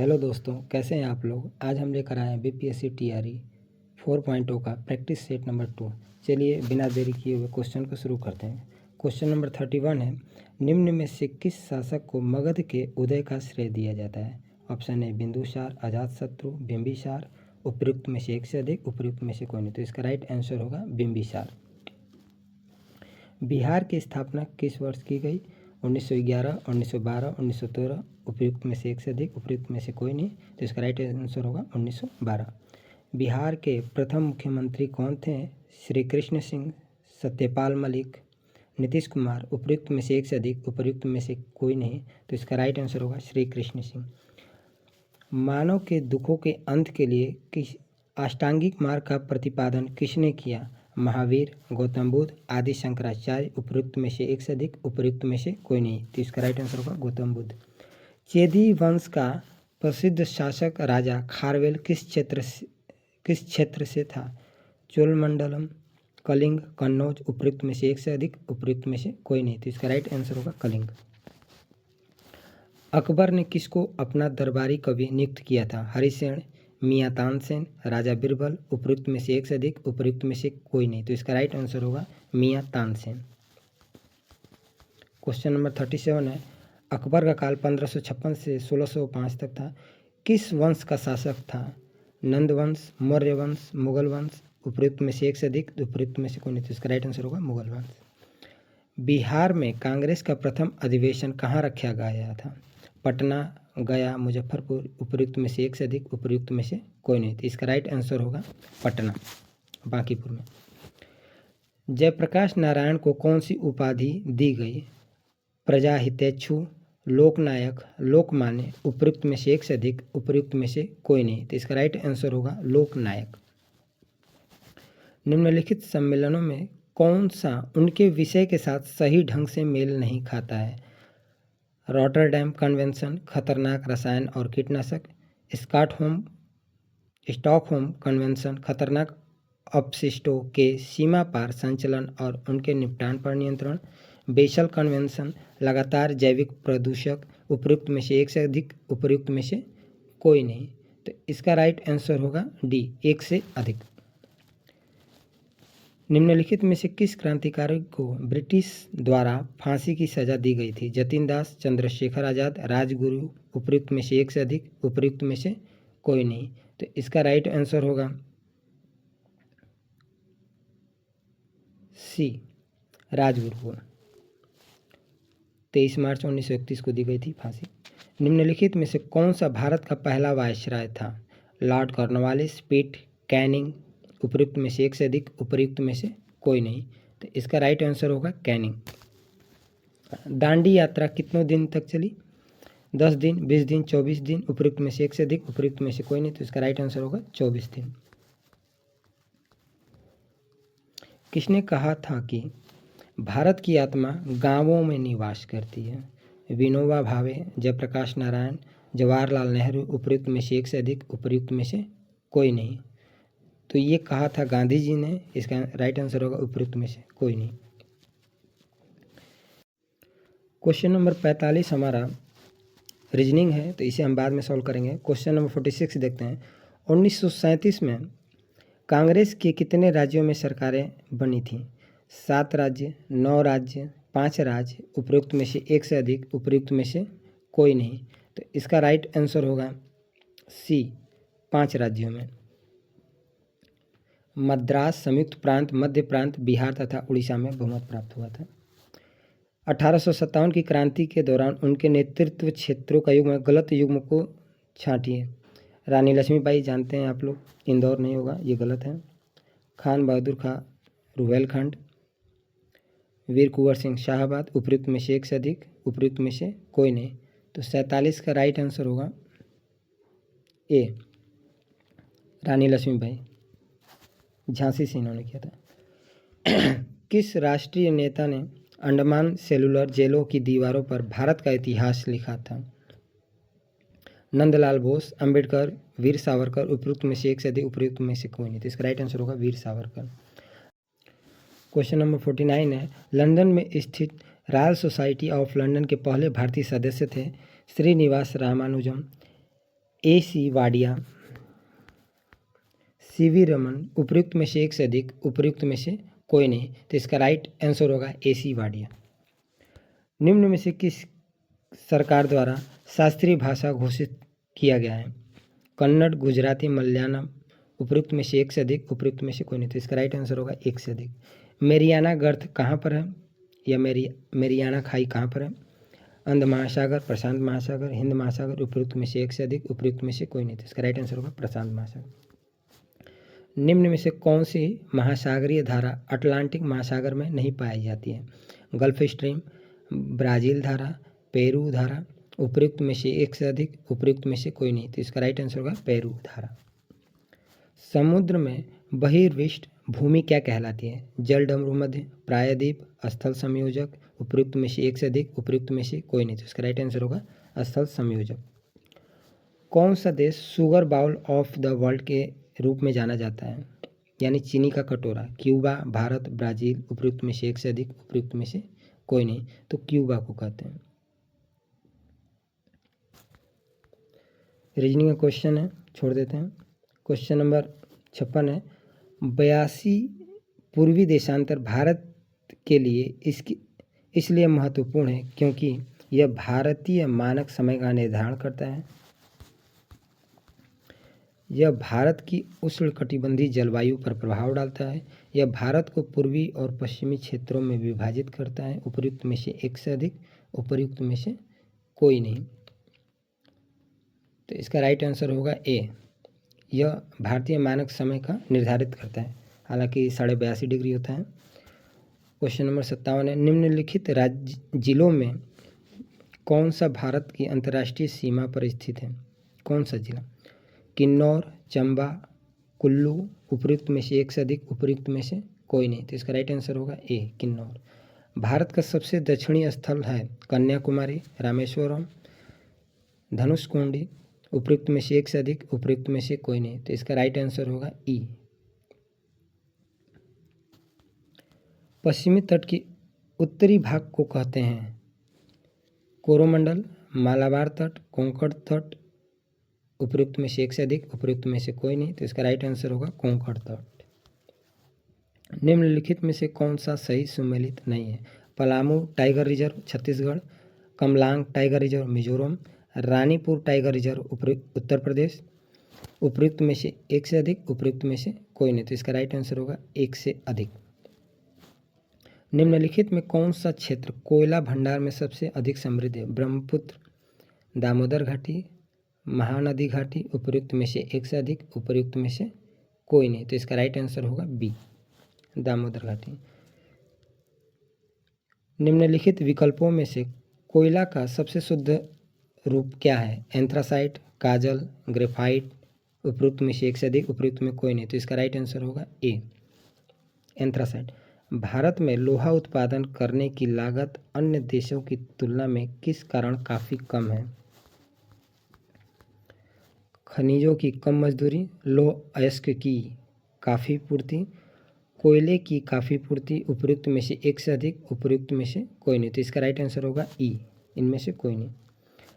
Hello दोस्तों, कैसे हैं आप लोग। आज हम लेकर आए हैं बीपीएससी टीआरई 4.0 का प्रैक्टिस सेट नंबर 2। चलिए बिना देरी किए हुए क्वेश्चन को शुरू करते हैं। क्वेश्चन नंबर 31 है, निम्न में से किस शासक को मगध के उदय का श्रेय दिया जाता है। ऑप्शन है बिंदुसार, अजातशत्रु, बिंबिसार, उपयुक्त में से एक से अधिक, उपयुक्त में से कोई नहीं। तो इसका राइट आंसर होगा बिंबिसार। बिहार की स्थापना किस वर्ष की गई। 1911, 1912, 1913, उपयुक्त में से एक से अधिक, उपयुक्त में से कोई नहीं। तो इसका राइट आंसर होगा 1912। बिहार के प्रथम मुख्यमंत्री कौन थे। श्री कृष्ण सिंह, सत्यपाल मलिक, नीतीश कुमार, उपयुक्त में से एक से अधिक, उपयुक्त में से कोई नहीं। तो इसका राइट आंसर होगा श्री कृष्ण सिंह। मानव के दुखों के अंत के लिए किस अष्टांगिक मार्ग का प्रतिपादन किसने किया। महावीर, गौतम बुद्ध, आदि शंकराचार्य, उपयुक्त में से एक से अधिक, उपयुक्त में से कोई नहीं। तो इसका राइट आंसर होगा गौतम बुद्ध। चेदी वंश का प्रसिद्ध शासक राजा खारवेल किस क्षेत्र से था। चोलमंडलम, कलिंग, कन्नौज, उपयुक्त में से एक से अधिक, उपयुक्त में से कोई नहीं। तो इसका राइट आंसर होगा कलिंग। अकबर ने किसको अपना दरबारी कवि नियुक्त किया था। हरिसेन, मियाँ तानसेन, राजा बीरबल, उपयुक्त में से एक से अधिक, उपयुक्त में से कोई नहीं। तो इसका राइट आंसर होगा मियाँ तानसेन। क्वेश्चन नंबर 37 है, अकबर का काल 1556 से 1605 तक था। किस वंश का शासक था। नंद वंश, मौर्य वंश, मुगल वंश, उपयुक्त में से एक से अधिक, उपयुक्त में से कोई नहीं। तो इसका राइट आंसर होगा मुगल वंश। बिहार में कांग्रेस का प्रथम अधिवेशन कहाँ रखा गया था। पटना, गया, मुजफ्फरपुर, उपयुक्त में से एक से अधिक, उपयुक्त में से कोई नहीं। तो इसका राइट आंसर होगा पटना, बांकीपुर में। जयप्रकाश नारायण को कौन सी उपाधि दी गई। प्रजाहितेच्छु, लोकनायक, लोकमान्य, उपयुक्त में से एक से अधिक, उपयुक्त में से कोई नहीं। तो इसका राइट आंसर होगा लोकनायक। निम्नलिखित सम्मेलनों में कौन सा उनके विषय के साथ सही ढंग से मेल नहीं खाता है। रॉटरडैम कन्वेंशन, खतरनाक रसायन और कीटनाशक, स्टॉकहोम कन्वेंशन, खतरनाक अपशिष्टों के सीमा पार संचलन और उनके निपटान पर नियंत्रण, बेसल कन्वेंशन, लगातार जैविक प्रदूषक, उपयुक्त में से एक से अधिक, उपयुक्त में से कोई नहीं। तो इसका राइट आंसर होगा डी, एक से अधिक। निम्नलिखित में से किस क्रांतिकारी को ब्रिटिश द्वारा फांसी की सजा दी गई थी। जतिन दास, चंद्रशेखर आज़ाद, राजगुरु, उपयुक्त में से एक से अधिक, उपयुक्त में से कोई नहीं। तो इसका राइट आंसर होगा सी, राजगुरु को 23 मार्च 1931 को दी गई थी फांसी। निम्नलिखित में से कौन सा भारत का पहला वायसराय था। लॉर्ड कॉर्नवालिस, पिट, कैनिंग, उपयुक्त में से एक से अधिक, उपयुक्त में से कोई नहीं। तो इसका राइट आंसर होगा कैनिंग। दांडी यात्रा कितने दिन तक चली। 10 दिन, 20 दिन, 24 दिन, उपयुक्त में से एक से अधिक, उपयुक्त में से कोई नहीं। तो इसका राइट आंसर होगा 24 दिन। किसने कहा था कि भारत की आत्मा गांवों में निवास करती है। विनोबा भावे, जयप्रकाश नारायण, जवाहरलाल नेहरू, उपयुक्त में से एक से अधिक, उपयुक्त में से कोई नहीं। तो ये कहा था गांधी जी ने। इसका राइट आंसर होगा उपयुक्त में से कोई नहीं। क्वेश्चन नंबर 45 हमारा रीजनिंग है, तो इसे हम बाद में सॉल्व करेंगे। क्वेश्चन नंबर 46 देखते हैं। 1937 में कांग्रेस के कितने राज्यों में सरकारें बनी थीं। 7 राज्य, 9 राज्य, 5 राज्य, उपयुक्त में से एक से अधिक, उपयुक्त में से कोई नहीं। तो इसका राइट आंसर होगा सी, 5 राज्यों में। मद्रास, संयुक्त प्रांत, मध्य प्रांत, बिहार तथा उड़ीसा में बहुमत प्राप्त हुआ था। 1857 की क्रांति के दौरान उनके नेतृत्व क्षेत्रों का युग्म, गलत युग्म को छांटिए। रानी लक्ष्मीबाई जानते हैं आप लोग, इंदौर नहीं होगा, ये गलत है। खान बहादुर खां, रुहेलखंड। वीर कुंवर सिंह, शाहाबाद, उपयुक्त में से एक से अधिक, उपयुक्त में से कोई नहीं। तो 47 का राइट आंसर होगा ए, रानी लक्ष्मीबाई, झांसी से इन्होंने किया था। किस राष्ट्रीय नेता ने अंडमान सेलुलर जेलों की दीवारों पर भारत का इतिहास लिखा था। नंदलाल बोस, अंबेडकर, वीर सावरकर, उपयुक्त में से एक से अधिक, उपयुक्त में से कोई नहीं। तो इसका राइट आंसर होगा वीर सावरकर। क्वेश्चन नंबर 49 है, लंदन में स्थित रॉयल सोसाइटी ऑफ लंदन के पहले भारतीय सदस्य थे। श्रीनिवास रामानुजम, AC वाडिया, CV रमन, उपयुक्त में से एक से अधिक, उपयुक्त में से कोई नहीं, तो इसका राइट आंसर होगा AC वाडिया। निम्न में से किस सरकार द्वारा शास्त्रीय भाषा घोषित किया गया है? कन्नड़, गुजराती, मलयालम, उपयुक्त में से एक से अधिक, उपयुक्त में से कोई नहीं, तो इसका राइट आंसर होगा एक से अधिक। मेरियाना गर्त कहाँ पर है, या मेरियाना खाई कहाँ पर है? अंध महासागर, प्रशांत महासागर, हिंद महासागर, उपयुक्त में से एक से अधिक, उपयुक्त में से कोई नहीं, तो इसका राइट आंसर होगा प्रशांत महासागर। निम्न में से कौन सी महासागरीय धारा अटलांटिक महासागर में नहीं पाई जाती है? गल्फ स्ट्रीम, ब्राज़ील धारा, पेरू धारा, उपयुक्त में से एक से अधिक, उपयुक्त में से कोई नहीं, तो इसका राइट आंसर होगा पेरू धारा। समुद्र में बहिर्विष्ट भूमि क्या कहलाती है? जल डमरू मध्य, प्रायद्वीप, स्थल संयोजक, उपयुक्त में से एक से अधिक, उपयुक्त में से कोई नहीं, तो इसका राइट आंसर होगा स्थल संयोजक। कौन सा देश sugar bowl of the world के रूप में जाना जाता है, यानी चीनी का कटोरा? क्यूबा, भारत, ब्राज़ील, उपयुक्त में से एक से अधिक, उपयुक्त में से कोई नहीं, तो क्यूबा को कहते हैं। रीजनिंग का क्वेश्चन है, छोड़ देते हैं। क्वेश्चन नंबर 56 है, 82 पूर्वी देशांतर भारत के लिए इसलिए महत्वपूर्ण है क्योंकि यह भारतीय मानक समय का निर्धारण करता है। यह भारत की उष्णकटिबंधीय जलवायु पर प्रभाव डालता है। यह भारत को पूर्वी और पश्चिमी क्षेत्रों में विभाजित करता है। उपयुक्त में से एक से अधिक, उपयुक्त में से कोई नहीं, तो इसका राइट आंसर होगा ए। यह भारतीय मानक समय का निर्धारित करता है, हालांकि 82.5 डिग्री होता है। क्वेश्चन नंबर 57 है, निम्नलिखित राज्य जिलों में कौन सा भारत की अंतर्राष्ट्रीय सीमा पर स्थित है? कौन सा जिला? किन्नौर, चंबा, कुल्लू, उपयुक्त में से एक से अधिक, उपयुक्त में से कोई नहीं, तो इसका राइट आंसर होगा ए, किन्नौर। भारत का सबसे दक्षिणी स्थल है कन्याकुमारी, रामेश्वरम, धनुषकोडी, उपयुक्त में से एक से अधिक, उपयुक्त में से कोई नहीं, तो इसका राइट आंसर होगा ई। पश्चिमी तट की उत्तरी भाग को कहते हैं कोरोमंडल, मालाबार तट, कोंकण तट, उपयुक्त में से एक से अधिक, उपयुक्त में से कोई नहीं, तो इसका राइट आंसर होगा कोंकण तट। निम्नलिखित में से कौन सा सही सुमेलित नहीं है? Palamu tiger reserve Chhattisgarh, Kamlang tiger reserve Mizoram, Ranipur tiger reserve Uttar Pradesh, उपयुक्त में से एक से अधिक, उपयुक्त में से कोई नहीं, तो इसका राइट आंसर होगा एक से अधिक। निम्नलिखित में कौन सा क्षेत्र कोयला भंडार में सबसे अधिक समृद्ध है? ब्रह्मपुत्र, दामोदर घाटी, महानदी घाटी, उपयुक्त में से एक से अधिक, उपयुक्त में से कोई नहीं, तो इसका राइट आंसर होगा बी, दामोदर घाटी। निम्नलिखित विकल्पों में से कोयला का सबसे शुद्ध रूप क्या है? एंथ्रासाइट, काजल, ग्रेफाइट, उपयुक्त में से एक से अधिक, उपयुक्त में कोई नहीं, तो इसका राइट आंसर होगा ए, एंथ्रासाइट। भारत में लोहा उत्पादन करने की लागत अन्य देशों की तुलना में किस कारण काफ़ी कम है? खनिजों की कम मजदूरी, लौह अयस्क की काफ़ी पूर्ति, कोयले की काफ़ी पूर्ति, उपयुक्त में से एक से अधिक, उपयुक्त में से कोई नहीं, तो इसका राइट आंसर होगा ई, इनमें से कोई नहीं।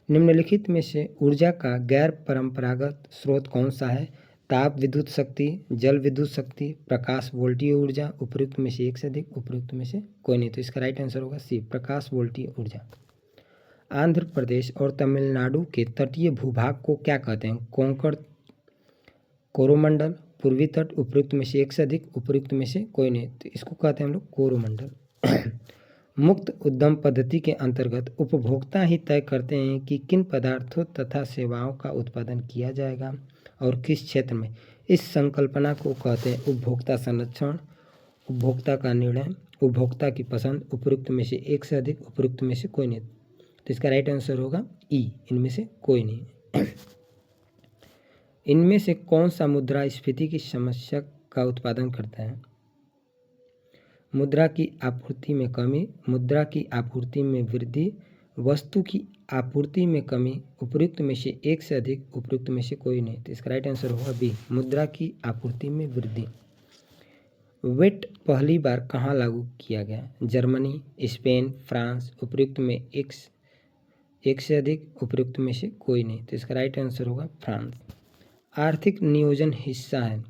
निम्नलिखित में से ऊर्जा का गैर परंपरागत स्रोत कौन सा है? ताप विद्युत शक्ति, जल विद्युत शक्ति, प्रकाश वोल्टीय ऊर्जा, उपयुक्त में से एक से अधिक, उपयुक्त में से कोई नहीं, तो इसका राइट आंसर होगा सी, प्रकाश वोल्टीय ऊर्जा। आंध्र प्रदेश और तमिलनाडु के तटीय भूभाग को क्या कहते हैं? कोंकण, कोरोमंडल, पूर्वी तट, उपयुक्त में से एक से अधिक, उपयुक्त में से कोई नहीं, तो इसको कहते हैं हम लोग कोरोमंडल। मुक्त उद्यम पद्धति के अंतर्गत उपभोक्ता ही तय करते हैं कि किन पदार्थों तथा सेवाओं का उत्पादन किया जाएगा और किस क्षेत्र में। इस संकल्पना को कहते हैं उपभोक्ता संरक्षण, उपभोक्ता का निर्णय, उपभोक्ता की पसंद, उपयुक्त में से एक से अधिक, उपयुक्त में से कोई नहीं, तो इसका राइट आंसर होगा ई, इनमें से कोई नहीं। इनमें से कौन सा मुद्रास्फीति की समस्या का उत्पादन करता है? मुद्रा की आपूर्ति में कमी, मुद्रा की आपूर्ति में वृद्धि, वस्तु की आपूर्ति में कमी, उपयुक्त में से एक से अधिक, उपयुक्त में से कोई नहीं, तो इसका राइट आंसर होगा बी, मुद्रा की आपूर्ति में वृद्धि। वेट पहली बार कहाँ लागू किया गया? जर्मनी, स्पेन, फ्रांस, उपयुक्त में एक से अधिक, उपयुक्त में से कोई नहीं, तो इसका राइट आंसर होगा फ्रांस। आर्थिक नियोजन हिस्सा है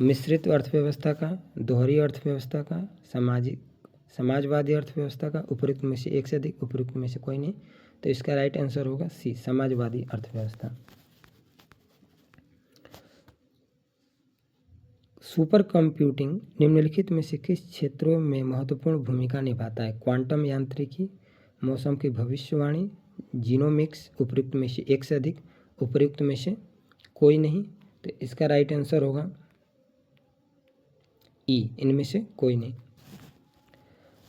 मिश्रित अर्थव्यवस्था का, दोहरी अर्थव्यवस्था का, समाजवादी अर्थव्यवस्था का, उपयुक्त में से एक से अधिक, उपयुक्त में से कोई नहीं, तो इसका राइट आंसर होगा सी, समाजवादी अर्थव्यवस्था। सुपर कंप्यूटिंग निम्नलिखित में से किस क्षेत्रों में महत्वपूर्ण भूमिका निभाता है? क्वांटम यांत्रिकी, मौसम की भविष्यवाणी, जीनोमिक्स, उपयुक्त में से एक से अधिक, उपयुक्त में से कोई नहीं, तो इसका राइट आंसर होगा ई, इनमें से कोई नहीं।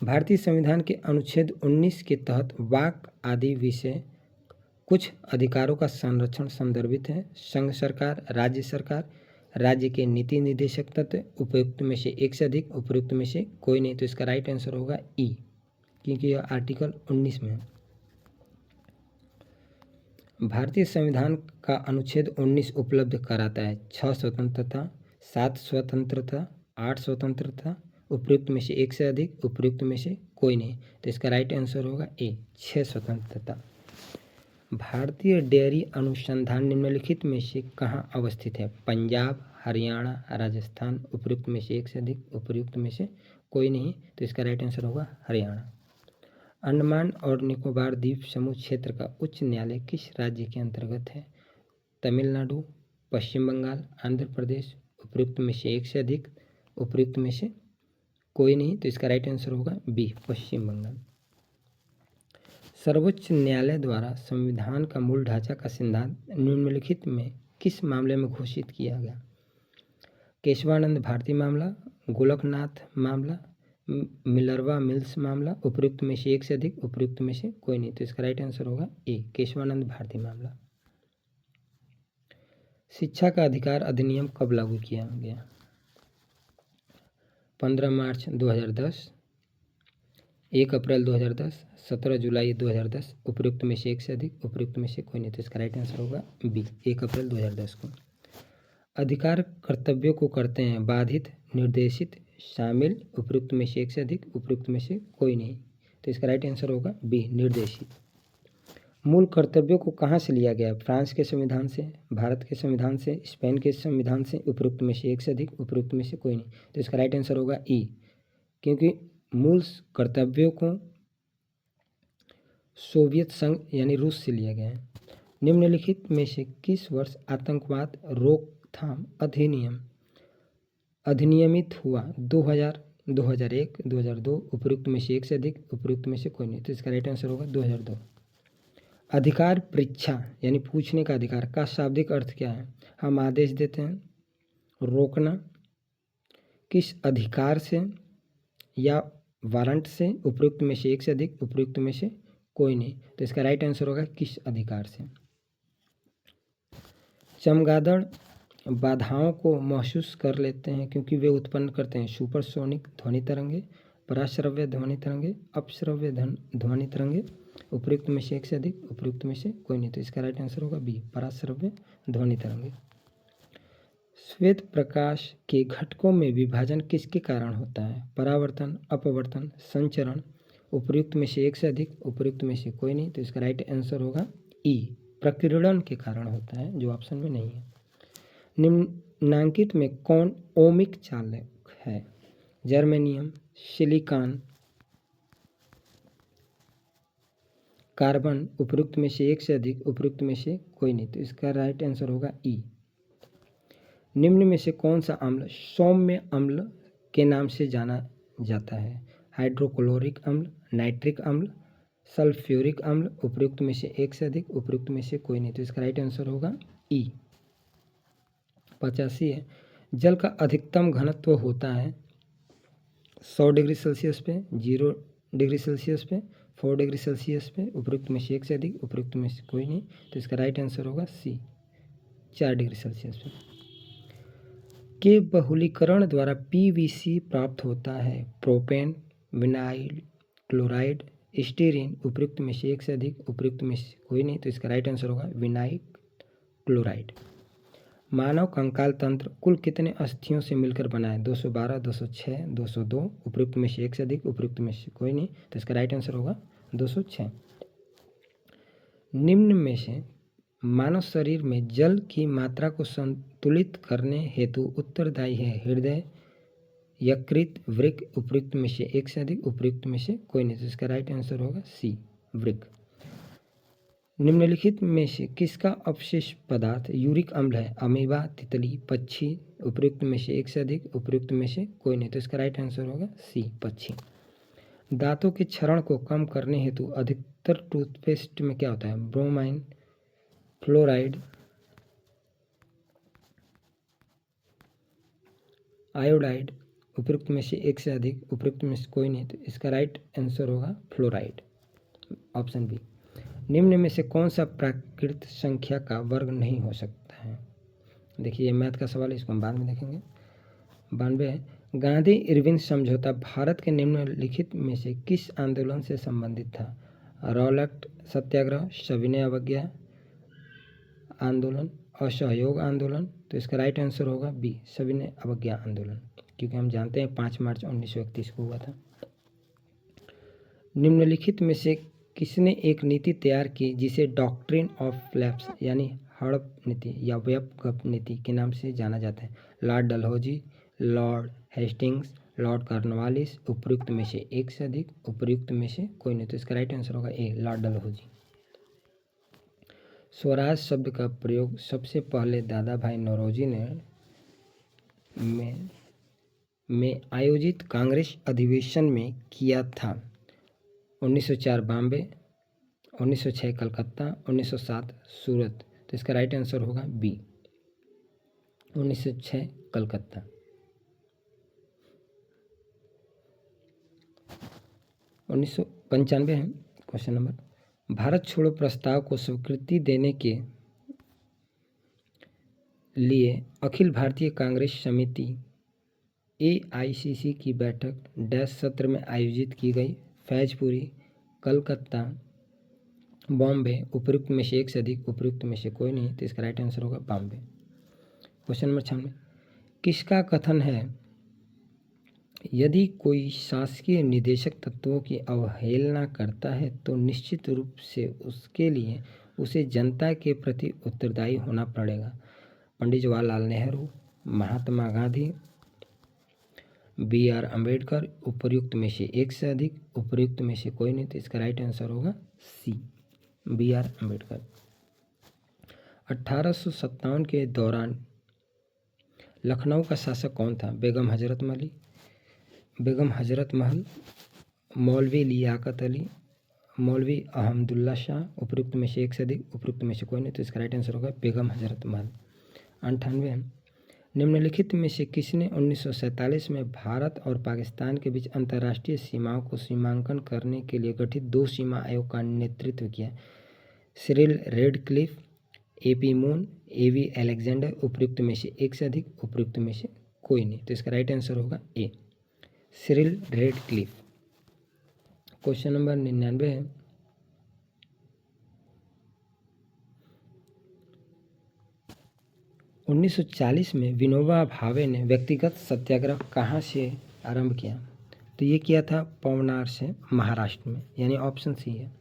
भारतीय संविधान के अनुच्छेद 19 के तहत वाक आदि विषय कुछ अधिकारों का संरक्षण संदर्भित है। संघ सरकार, राज्य के नीति निर्देशक तत्व, उपयुक्त में से एक से अधिक, उपयुक्त में से कोई नहीं, तो इसका राइट आंसर होगा ई, क्योंकि यह आर्टिकल 19 में है। भारतीय संविधान का अनुच्छेद 19 उपलब्ध कराता है 6 स्वतंत्रता, 7 स्वतंत्रता, 8 स्वतंत्रता, उपयुक्त में से एक से अधिक, उपयुक्त में से कोई नहीं, तो इसका राइट आंसर होगा ए, 6 स्वतंत्रता। भारतीय डेयरी अनुसंधान निम्नलिखित में से कहाँ अवस्थित है? पंजाब, हरियाणा, राजस्थान, उपयुक्त में से एक से अधिक, उपयुक्त में से कोई नहीं, तो इसका राइट आंसर होगा हरियाणा। अंडमान और निकोबार द्वीप समूह क्षेत्र का उच्च न्यायालय किस राज्य के अंतर्गत है? तमिलनाडु, पश्चिम बंगाल, आंध्र प्रदेश, उपयुक्त में से एक से अधिक, उपयुक्त में से कोई नहीं, तो इसका राइट आंसर होगा बी, पश्चिम बंगाल। सर्वोच्च न्यायालय द्वारा संविधान का मूल ढांचा का सिद्धांत निम्नलिखित में किस मामले में घोषित किया गया? केशवानंद भारती मामला, गोलकनाथ मामला, मिलरवा मिल्स मामला, उपयुक्त में से एक से अधिक, उपयुक्त में से कोई नहीं, तो इसका राइट आंसर होगा ए, केशवानंद भारती मामला। शिक्षा का अधिकार अधिनियम कब लागू किया गया? 15 मार्च 2010, 1 अप्रैल 2010, 17 जुलाई 2010, उपयुक्त में से एक से अधिक, उपयुक्त में से कोई नहीं, तो इसका राइट आंसर होगा बी, 1 अप्रैल 2010 को। अधिकार कर्तव्यों को करते हैं बाधित, निर्देशित, शामिल, उपयुक्त में से एक से अधिक, उपयुक्त में से कोई नहीं, तो इसका राइट आंसर होगा बी, निर्देशित। मूल कर्तव्यों को कहाँ से लिया गया? फ्रांस के संविधान से, भारत के संविधान से, स्पेन के संविधान से, उपयुक्त में से एक से अधिक, उपयुक्त में से कोई नहीं, तो इसका राइट आंसर होगा ई, क्योंकि मूल कर्तव्यों को सोवियत संघ यानी रूस से लिया गया है। निम्नलिखित में से किस वर्ष आतंकवाद रोकथाम अधिनियम अधिनियमित हुआ? 2000, 2001, 2002, उपयुक्त में से एक से अधिक, उपयुक्त में से कोई नहीं, तो इसका राइट आंसर होगा 2002। अधिकार परीक्षा यानी पूछने का अधिकार का शाब्दिक अर्थ क्या है? हम आदेश देते हैं, रोकना, किस अधिकार से या वारंट से, उपयुक्त में से एक से अधिक, उपयुक्त में से कोई नहीं, तो इसका राइट आंसर होगा किस अधिकार से। चमगादड़ बाधाओं को महसूस कर लेते हैं क्योंकि वे उत्पन्न करते हैं सुपरसोनिक ध्वनि तरंगे, पराश्रव्य ध्वनि तरंगे, अपश्रव्य ध्वनि तरंगे, उपयुक्त में से एक से अधिक, उपयुक्त में से कोई नहीं, तो इसका राइट आंसर होगा बी, पराश्रव्य ध्वनि तरंगे। श्वेत प्रकाश के घटकों में विभाजन किसके कारण होता है? परावर्तन, अपवर्तन, संचरण, उपयुक्त में से एक से अधिक, उपयुक्त में से कोई नहीं, तो इसका राइट आंसर होगा ई, प्रकीर्णन के कारण होता है, जो ऑप्शन में नहीं है। निम्नांकित में कौन ओमिक चालक है? जर्मेनियम, सिलिकॉन, कार्बन, उपयुक्त में से एक से अधिक, उपयुक्त में से कोई नहीं, तो इसका राइट आंसर होगा ई। निम्न में से कौन सा अम्ल सौम्य अम्ल के नाम से जाना जाता है? हाइड्रोक्लोरिक अम्ल, नाइट्रिक अम्ल, सल्फ्यूरिक अम्ल, उपयुक्त में से एक से अधिक, उपयुक्त में से कोई नहीं, तो इसका राइट आंसर होगा ई। 85 है, जल का अधिकतम घनत्व होता है 100 डिग्री सेल्सियस पे, 0 डिग्री सेल्सियस पे, 4 डिग्री सेल्सियस पे, उपयुक्त में से एक से अधिक, उपयुक्त में से कोई नहीं, तो इसका राइट आंसर होगा सी, 4 डिग्री सेल्सियस पे। के बहुलीकरण द्वारा पीवीसी प्राप्त होता है? प्रोपेन, विनाइल क्लोराइड, स्टीरीन, उपयुक्त में से एक से अधिक, उपयुक्त में से कोई नहीं, तो इसका राइट आंसर होगा विनाइल क्लोराइड। मानव कंकाल तंत्र कुल कितने अस्थियों से मिलकर बना है? 212, 206, 202, उपयुक्त में से एक से अधिक, उपयुक्त में से कोई नहीं, तो इसका राइट आंसर होगा 206। निम्न में से मानव शरीर में जल की मात्रा को संतुलित करने हेतु उत्तरदायी है? हृदय, यकृत, वृक्क। उपयुक्त में से एक से अधिक, उपयुक्त में से कोई नहीं। तो इसका राइट आंसर होगा सी, वृक्क। निम्नलिखित में से किसका अवशेष पदार्थ यूरिक अम्ल है? अमीबा, तितली, पक्षी। उपयुक्त में से एक से अधिक, उपयुक्त में से कोई नहीं। तो इसका राइट आंसर होगा सी, पक्षी। दांतों के क्षरण को कम करने हेतु अधिकतर टूथपेस्ट में क्या होता है? Bromine, fluoride, iodide. उपयुक्त में से एक से अधिक, उपयुक्त में से कोई नहीं। तो इसका राइट आंसर होगा फ्लोराइड, ऑप्शन बी। निम्न में से कौन सा प्राकृत संख्या का वर्ग नहीं हो सकता है? देखिए ये मैथ का सवाल है, इसको हम बाद में देखेंगे। 92 है, गांधी इरविन समझौता भारत के निम्नलिखित में से किस आंदोलन से संबंधित था? रॉलेट सत्याग्रह, सविनय अवज्ञा आंदोलन, असहयोग आंदोलन। तो इसका राइट आंसर होगा बी, सविनय अवज्ञा आंदोलन, क्योंकि हम जानते हैं 5 मार्च 1931 को हुआ था। निम्नलिखित में से किसने एक नीति तैयार की जिसे डॉक्ट्रिन ऑफ लैप्स यानी हड़प नीति या व्यपगप नीति के नाम से जाना जाता है? Lord Dalhousie, Lord Hastings, Lord Cornwallis. उपयुक्त में से एक से अधिक, उपयुक्त में से कोई नहीं। तो इसका राइट आंसर होगा ए, लॉर्ड डलहौजी। स्वराज शब्द का प्रयोग सबसे पहले दादा भाई नौरोजी ने में आयोजित कांग्रेस अधिवेशन में किया था? 1904 बॉम्बे, 1906 कलकत्ता, 1907 सूरत। तो इसका राइट आंसर होगा बी, 1906 कलकत्ता। 1995 है क्वेश्चन नंबर। भारत छोड़ो प्रस्ताव को स्वीकृति देने के लिए अखिल भारतीय कांग्रेस समिति AICC की बैठक डैश सत्र में आयोजित की गई? फैजपुरी, कलकत्ता, बॉम्बे। उपयुक्त में से एक से अधिक, उपयुक्त में से कोई नहीं। तो इसका राइट आंसर होगा बॉम्बे। क्वेश्चन नंबर 96, किसका कथन है यदि कोई शासकीय निदेशक तत्वों की अवहेलना करता है तो निश्चित रूप से उसके लिए उसे जनता के प्रति उत्तरदायी होना पड़ेगा? पंडित जवाहरलाल नेहरू, महात्मा गांधी, BR अम्बेडकर। उपयुक्त में से एक से अधिक, उपयुक्त में से कोई नहीं। तो इसका राइट आंसर होगा सी, BR अम्बेडकर। 1857 के दौरान लखनऊ का शासक कौन था? बेगम हजरत महल, मौलवी लियाकत अली, मौलवी अहमदुल्ला शाह। उपयुक्त में से एक से अधिक, उपयुक्त में से कोई नहीं। तो इसका राइट आंसर होगा बेगम हजरत महल। 98, निम्नलिखित में से किसने 1947 में भारत और पाकिस्तान के बीच अंतर्राष्ट्रीय सीमाओं को सीमांकन करने के लिए गठित 2 सीमा आयोग का नेतृत्व किया? Cyril Radcliffe, AP Moon, AV Alexander. उपयुक्त में से एक से अधिक, उपयुक्त में से कोई नहीं। तो इसका राइट आंसर होगा ए, सिरिल रेडक्लिफ। क्वेश्चन नंबर 99 है, उन्नीस 1940 में विनोबा भावे ने व्यक्तिगत सत्याग्रह कहाँ से आरंभ किया? तो ये किया था पवनार से, महाराष्ट्र में, यानी ऑप्शन सी है।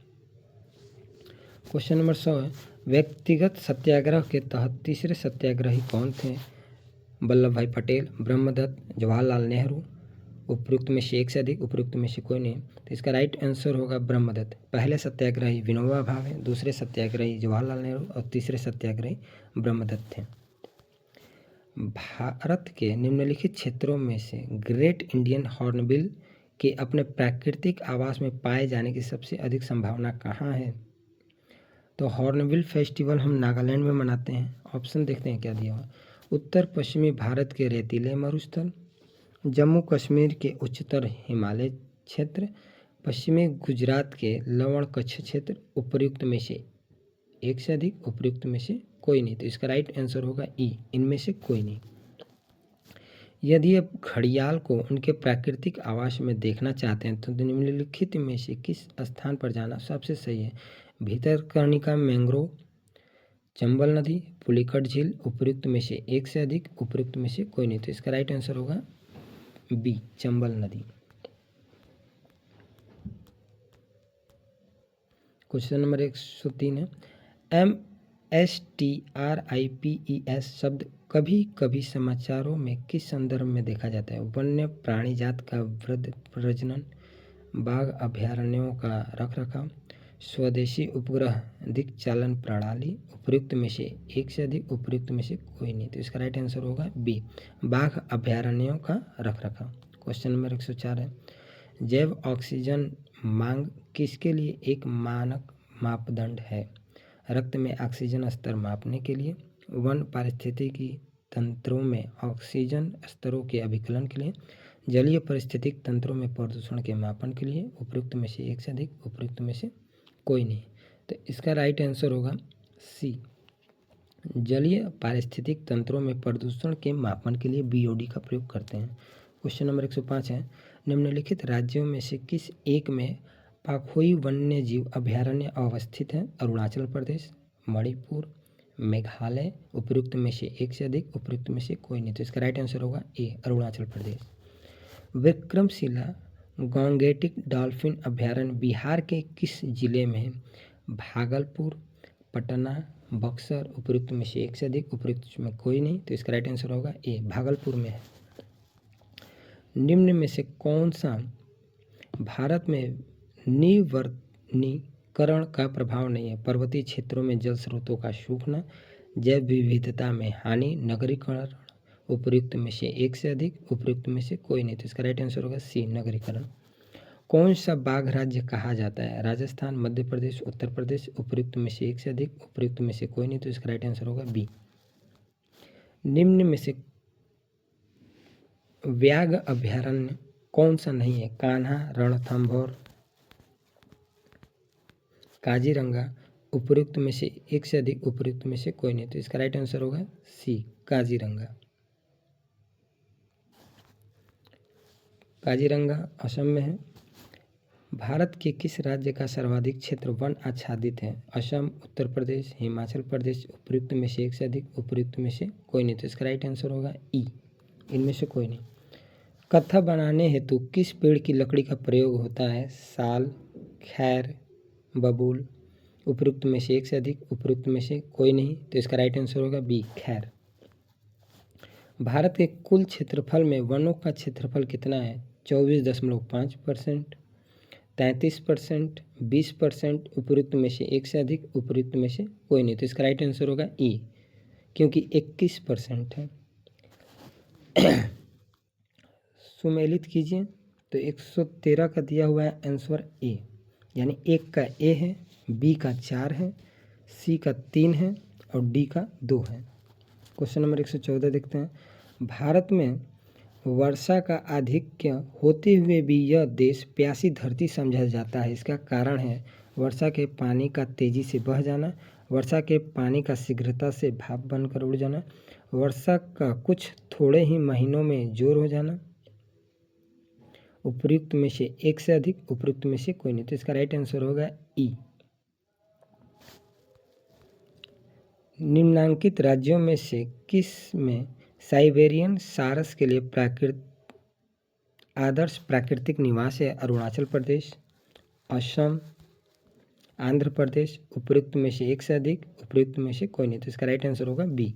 क्वेश्चन नंबर 100 है, व्यक्तिगत सत्याग्रह के तहत तीसरे सत्याग्रही कौन थे? वल्लभ भाई पटेल, ब्रह्मदत्त, जवाहरलाल नेहरू। उपयुक्त में से एक से अधिक, उपयुक्त में से कोई नहीं। तो इसका राइट आंसर होगा ब्रह्मदत्त। पहले सत्याग्रही विनोबा भावे, दूसरे सत्याग्रही जवाहरलाल नेहरू और तीसरे सत्याग्रही ब्रह्मदत्त थे। भारत के निम्नलिखित क्षेत्रों में से ग्रेट इंडियन हॉर्नबिल के अपने प्राकृतिक आवास में पाए जाने की सबसे अधिक संभावना कहाँ है? तो हॉर्नबिल फेस्टिवल हम नागालैंड में मनाते हैं। ऑप्शन देखते हैं क्या दिया हुआ। उत्तर पश्चिमी भारत के रेतीले मरुस्थल, जम्मू कश्मीर के उच्चतर हिमालय क्षेत्र, पश्चिमी गुजरात के लवण कच्छ क्षेत्र। उपयुक्त में से एक से अधिक, उपयुक्त में से कोई नहीं। तो इसका राइट आंसर होगा ई, इनमें से कोई नहीं। यदि आप घड़ियाल को उनके प्राकृतिक आवास में देखना चाहते हैं तो निम्नलिखित में से किस स्थान पर जाना सबसे सही है? भीतरकनिका मैंग्रोव, चंबल नदी, पुलिकट झील। उपयुक्त में से एक से अधिक, उपयुक्त में से कोई नहीं। तो इसका राइट आंसर होगा बी, चंबल नदी। क्वेश्चन नंबर 103 है, MSTRIPES शब्द कभी कभी समाचारों में किस संदर्भ में देखा जाता है? वन्य प्राणी जात का वृद्धि प्रजनन, बाघ अभयारण्यों का रखरखाव, स्वदेशी उपग्रह दिक्चालन प्रणाली, उपयुक्त में से एक से अधिक, उपयुक्त में से कोई नहीं। तो इसका राइट आंसर होगा बी, बाघ अभयारण्यों का रखरखाव। क्वेश्चन नंबर 104 है, जैव ऑक्सीजन मांग किसके लिए एक मानक मापदंड है? रक्त में ऑक्सीजन स्तर मापने के लिए, वन पारिस्थितिकी तंत्रों में ऑक्सीजन स्तरों के अभिकलन के लिए, जलीय पारिस्थितिक तंत्रों में प्रदूषण के मापन के लिए, उपयुक्त में से एक से अधिक, उपयुक्त में से कोई नहीं। तो इसका राइट आंसर होगा सी, जलीय पारिस्थितिक तंत्रों में प्रदूषण के मापन के लिए BOD का प्रयोग करते हैं। क्वेश्चन नंबर 105 है, निम्नलिखित राज्यों में से किस एक में पाखोई वन्य जीव अभयारण्य अवस्थित है? अरुणाचल प्रदेश, मणिपुर, मेघालय, उपयुक्त में से एक से अधिक, उपयुक्त में से कोई नहीं। तो इसका राइट आंसर होगा ए, अरुणाचल प्रदेश। विक्रमशिला गैंगेटिक डॉल्फिन अभयारण्य बिहार के किस जिले में है? भागलपुर, पटना, बक्सर, उपयुक्त में से एक से अधिक, उपयुक्त में कोई नहीं। तो इसका राइट आंसर होगा ए, भागलपुर में है। निम्न में से कौन सा भारत में निवर्णीकरण का प्रभाव नहीं है? पर्वतीय क्षेत्रों में जल स्रोतों का सूखना, जैव विविधता में हानि, नगरीकरण, उपयुक्त में से एक से अधिक, उपयुक्त में से कोई नहीं। तो इसका राइट आंसर होगा सी, नगरीकरण। कौन सा बाघ राज्य कहा जाता है? राजस्थान, मध्य प्रदेश, उत्तर प्रदेश, उपयुक्त में से एक से अधिक, उपयुक्त में से कोई नहीं। तो इसका राइट आंसर होगा बी। निम्न में से व्याघ्र अभयारण्य कौन सा नहीं है? कान्हा, रणथंभौर, काजीरंगा, उपयुक्त में से एक से अधिक, उपयुक्त में से कोई नहीं। तो इसका राइट आंसर होगा सी, काजीरंगा। काजीरंगा असम में है। भारत के किस राज्य का सर्वाधिक क्षेत्र वन आच्छादित है? असम, उत्तर प्रदेश, हिमाचल प्रदेश, उपयुक्त में से एक से अधिक, उपयुक्त में से कोई नहीं। तो इसका राइट आंसर होगा ई, इनमें से कोई नहीं। कत्था बनाने हेतु किस पेड़ की लकड़ी का प्रयोग होता है? साल, खैर, बबूल, उपयुक्त में से एक से अधिक, उपयुक्त में से कोई नहीं। तो इसका राइट आंसर होगा बी, खैर। भारत के कुल क्षेत्रफल में वनों का क्षेत्रफल कितना है? 24.5%, 33%, 20%, उपयुक्त में से एक से अधिक, उपयुक्त में से कोई नहीं। तो इसका राइट आंसर होगा ई, क्योंकि 21% है। सुमेलित कीजिए। तो 113 का दिया हुआ है आंसर ए, यानी 1 का ए है, बी का 4 है, सी का 3 है और डी का 2 है। क्वेश्चन नंबर 114 देखते हैं, भारत में वर्षा का आधिक्य होते हुए भी यह देश प्यासी धरती समझा जाता है। इसका कारण है वर्षा के पानी का तेजी से बह जाना, वर्षा के पानी का शीघ्रता से भाप बनकर उड़ जाना, वर्षा का कुछ थोड़े ही महीनों में जोर हो जाना, उपयुक्त में से एक से अधिक, उपयुक्त में से कोई नहीं। तो इसका राइट आंसर होगा ई। निम्नांकित राज्यों में से किस में साइबेरियन सारस के लिए आदर्श प्राकृतिक निवास है? अरुणाचल प्रदेश, असम, आंध्र प्रदेश, उपयुक्त में से एक से अधिक, उपयुक्त में से कोई नहीं। तो इसका राइट आंसर होगा बी।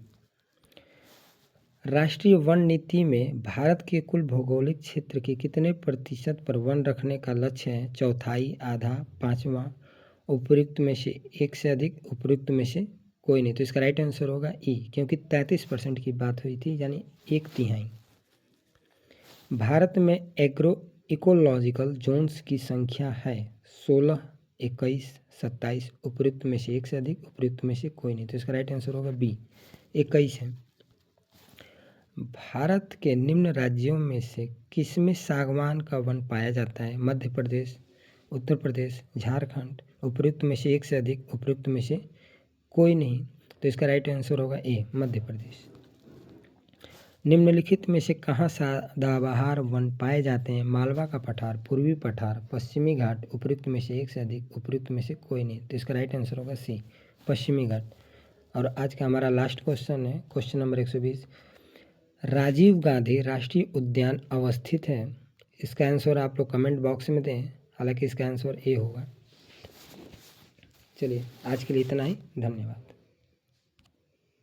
राष्ट्रीय वन नीति में भारत के कुल भौगोलिक क्षेत्र के कितने प्रतिशत पर वन रखने का लक्ष्य है? चौथाई, आधा, पाँचवां, उपयुक्त में से एक से अधिक, उपयुक्त में से कोई नहीं। तो इसका राइट आंसर होगा ई, क्योंकि 33% की बात हुई थी, यानी 1/3। भारत में एग्रो इकोलॉजिकल जोन्स की संख्या है 16, 21, 27, उपयुक्त में से एक से अधिक, उपयुक्त में से कोई नहीं। तो इसका राइट आंसर होगा बी, 21 है। भारत के निम्न राज्यों में से किसमें सागवान का वन पाया जाता है? मध्य प्रदेश, उत्तर प्रदेश, झारखंड, उपयुक्त में से एक से अधिक, उपयुक्त में से कोई नहीं। तो इसका राइट आंसर होगा ए, मध्य प्रदेश। निम्नलिखित में से कहाँ सदाबहार वन पाए जाते हैं? मालवा का पठार, पूर्वी पठार, पश्चिमी घाट, उपयुक्त में से एक से अधिक, उपयुक्त में से कोई नहीं। तो इसका राइट आंसर होगा सी, पश्चिमी घाट। और आज का हमारा लास्ट क्वेश्चन है, क्वेश्चन नंबर 120, राजीव गांधी राष्ट्रीय उद्यान अवस्थित है? इसका आंसर आप लोग कमेंट बॉक्स में दें, हालांकि इसका आंसर ए होगा। चलिए आज के लिए इतना ही, धन्यवाद।